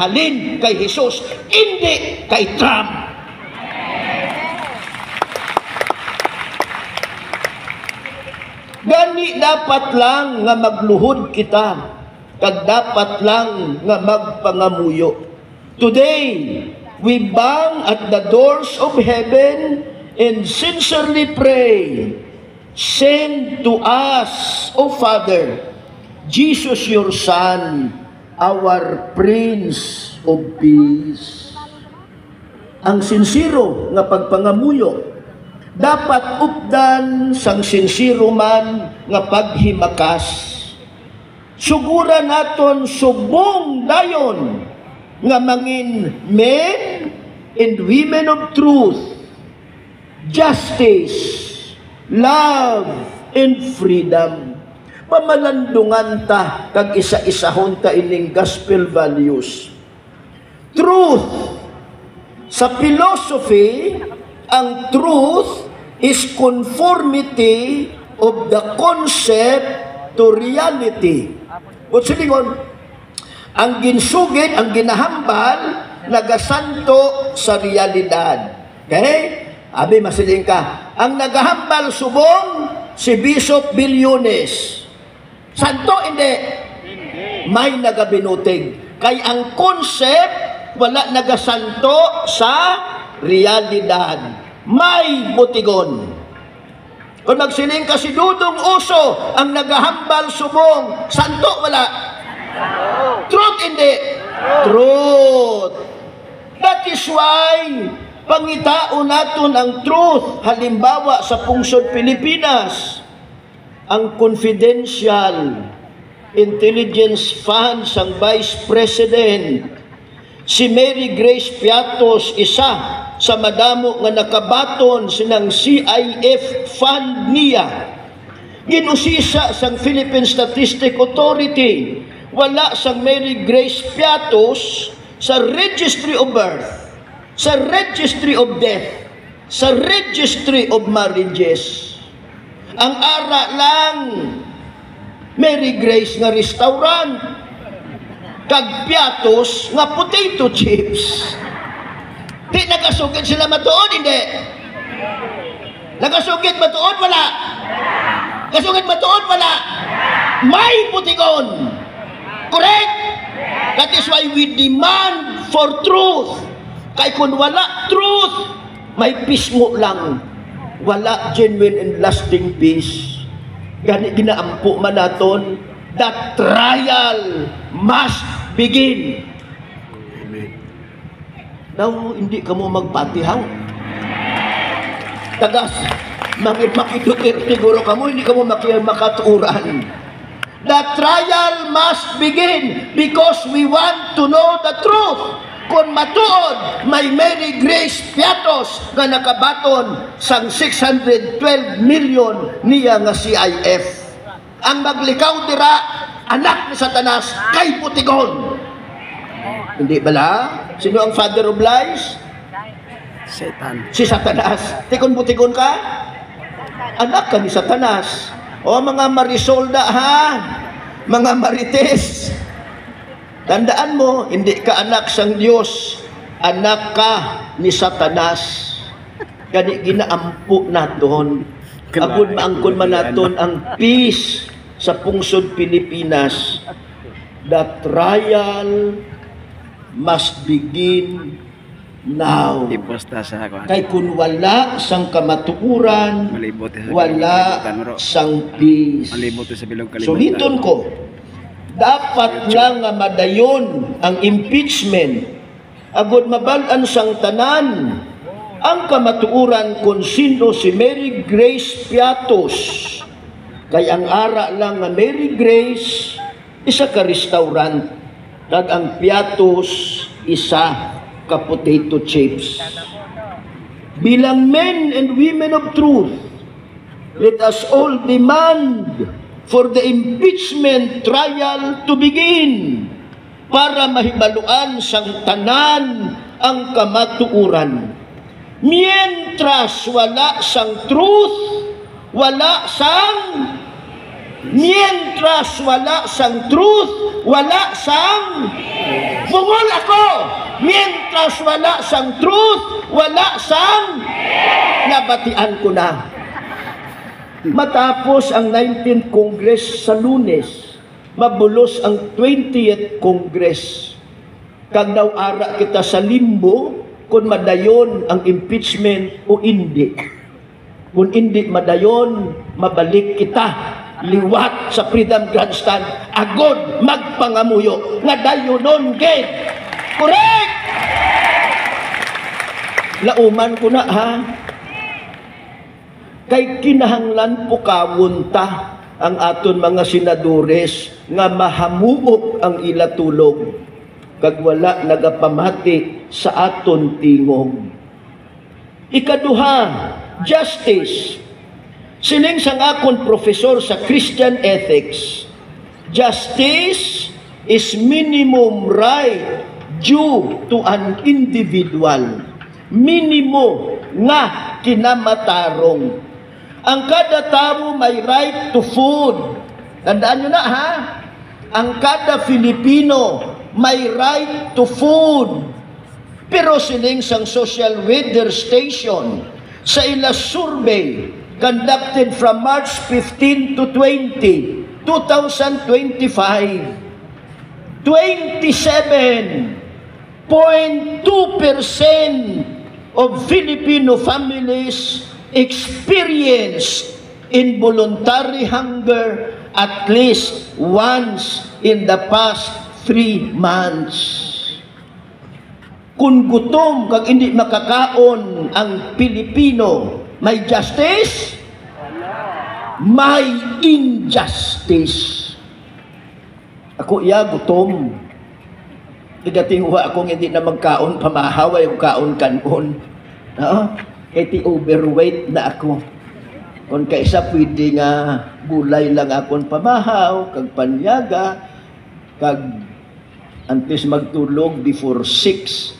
halin kay Jesus, hindi kay Trump. Gani dapat lang nga magluhod kita, kag dapat lang nga magpangamuyo. Today, we bang at the doors of heaven and sincerely pray, send to us, O Father, Jesus your Son, our Prince of Peace. Ang sinsiro nga pagpangamuyo, dapat updan sang sinsiro man nga paghimakas. Sugura naton subong dayon nga mangin men and women of truth, justice, love, and freedom. Pamalandungan ta kag isa-isahon ta ining gospel values. Truth. Sa philosophy, ang truth is conformity of the concept to reality. But silingon, ang ginsugid, ang ginahambal, nagasanto sa realidad. Okay? Abi, masiling ka. Ang nagahambal subong, si Bishop Bilyones. Santo, hindi. May nagabinutig. Kay ang concept, wala nagasanto sa realidad. May butigon. Kung magsiling ka si Dudong Uso, ang nagahambal subong, santo wala? Truth hindi? Truth. That is why pangitao naton ang truth. Halimbawa sa pungsod Pilipinas, ang confidential intelligence fund sang Vice President, si Mary Grace Piatos, isa sa madamo nga nakabaton sinang CIF fund niya. Ginusisa sang Philippine Statistic Authority, wala sang Mary Grace Piatos sa Registry of Birth, sa Registry of Death, sa Registry of Marriages. Ang ara lang Mary Grace nga restaurant, kag Piatos nga potato chips. Di nagasugid sila matuod, hindi? Nagasugid matuod, wala? Nagasugid matuod, wala? May putigon. Correct? That is why we demand for truth. Kay kung wala truth, may peace mo lang. Wala genuine and lasting peace. Gani ginaampo man naton, that trial must begin. Amen. Now, hindi ka mo magpatihaw. Tagas, makidutir siguro ka mo, hindi ka mo makatuuran. The trial must begin because we want to know the truth. Kung matuod, may Mary Grace Piatos nga nakabaton sang 612 million niya nga CIF. Ang maglikaw dira, anak ni Satanas, kay putigon. Hindi bala? Sino ang father of lies? Satan. Si Satanas. Tikon putigon ka? Anak ka ni Satanas. O mga Marisolda ha? Mga Marites. Tandaan mo, hindi ka anak sang Diyos. Anak ka ni Satanas. Gani ginaampo naton. Agud maangkon man naton ang peace sa pungsod Pilipinas. The trial must begin now. Kay kung wala sang kamatuuran, wala sang peace. Suliton ko, dapat lang nga madayon ang impeachment. Agud mabalan sang tanan ang kamatuuran kung sino si Mary Grace Piatos. Kay ang ara lang nga Mary Grace, isa ka restaurant. Kag ang Piatos, isa ka potato chips. Bilang men and women of truth, let us all demand for the impeachment trial to begin para mahibaluan sang tanan ang kamatuuran. Mientras wala sang truth, wala sang Mientras wala sang truth, wala sang bungol ako. Mientras wala sang truth, wala sang nabatian ko na. Matapos ang 19th Congress sa Lunes, mabulos ang 20th Congress. Kag nawara kita sa limbo kung madayon ang impeachment o hindi. Kung hindi madayon, mabalik kita liwat sa Freedom Grandstand, agod magpangamuyo nga dayonon gid. Correct! Lauman ko na ha. Kay kinahanglan po kawunta ang aton mga senadores nga mahamuok ang ila tulog kag wala nagapamati sa aton tingog. Ikaduha, justice. Sining sang akon profesor sa Christian ethics, justice is minimum right due to an individual. Minimo nga kinamatarong. Ang kada tao may right to food. Tandaan nyo na ha? Ang kada Filipino may right to food. Pero sining sang social weather station sa ila survey conducted from March 15 to 20, 2025, 27.2% of Filipino families experienced involuntary hunger at least once in the past 3 months. Kung gutom kag hindi makakaon ang Pilipino, may justice? May injustice. Ako gutom. Tigatingwa akong hindi na magkaon, pamahaway ang kaon kanon. Kaya overweight na ako. Kung kaisa pwede nga gulay lang akong pamahaw, kag panyaga, kag antes magtulog before 6.